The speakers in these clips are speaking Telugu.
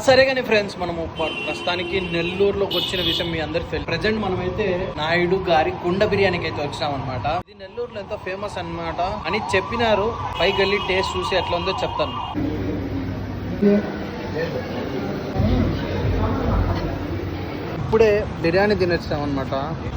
సరే కానీ ఫ్రెండ్స్, మనము ప్రస్తుతానికి నెల్లూరులోకి వచ్చిన విషయం మీ అందరికి తెలుసు. ప్రజెంట్ మనమైతే నాయుడు గారి కుండ బిర్యానీకి అయితే వచ్చాం అనమాట. ఇది నెల్లూరులో ఎంతో ఫేమస్ అన్నమాట అని చెప్పినారు. పైకి వెళ్ళి టేస్ట్ చూసి ఎట్లా ఉందో చెప్తాను. ఇప్పుడే బిర్యానీ తినొచ్చాం అనమాట.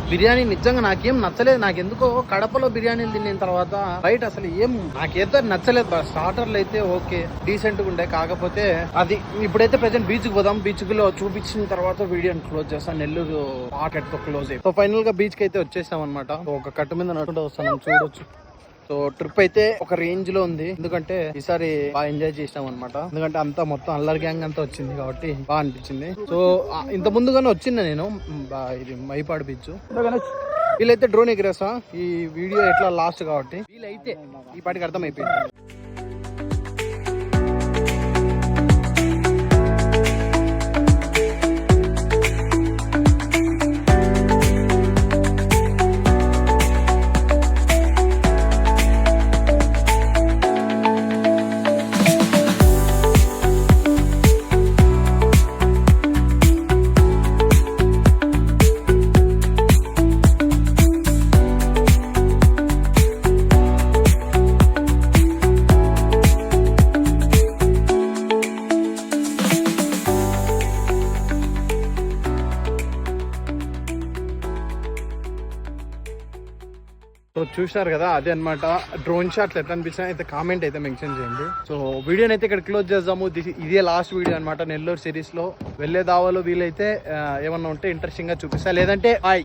బిర్యానీ నిజంగా నాకేం నచ్చలేదు. నాకెందుకో కడపలో బిర్యానీలు తిన్న తర్వాత బయట అసలు ఏం నాకేదో నచ్చలేదు. స్టార్టర్లు అయితే ఓకే డీసెంట్ గా ఉండే, కాకపోతే అది ఇప్పుడైతే ప్రెసెంట్ బీచ్ కి పోదాం. బీచ్ లో చూపించిన తర్వాత వీడియోని క్లోజ్ చేస్తాం. నెల్లూరు మార్కెట్ తో క్లోజ్ అయ్యి. సో ఫైనల్ గా బీచ్ కి అయితే వచ్చేసాం అనమాట. ఒక కట్టు మీద నడుకుంటూ వస్తున్నాం, చూడొచ్చు. సో ట్రిప్ అయితే ఒక రేంజ్ లో ఉంది, ఎందుకంటే ఈసారి బాగా ఎంజాయ్ చేసినాం అనమాట. ఎందుకంటే అంతా మొత్తం అల్లరి గ్యాంగ్ అంతా వచ్చింది కాబట్టి బాగా అనిపించింది. సో ఇంత ముందుగానే వచ్చింది నేను ఇది మైపాడు బీచ్. వీళ్ళైతే డ్రోన్ ఎగిరేస్తా. ఈ వీడియో ఎట్లా లాస్ట్ కాబట్టి వీళ్ళైతే ఈ పాటికి అర్థమైపోయింది. సో చూసారు కదా, అదే అనమాట డ్రోన్ షాట్లు ఎట్లా అనిపించినా అయితే కామెంట్ అయితే మెన్షన్ చేయండి. సో వీడియోని అయితే ఇక్కడ క్లోజ్ చేద్దాము. ఇదే లాస్ట్ వీడియో అనమాట నెల్లూరు సిరీస్ లో. వెళ్ళే దావాలో వీలైతే ఏమన్నా ఉంటే ఇంట్రెస్టింగ్ గా చూపిస్తా, లేదంటే బాయ్.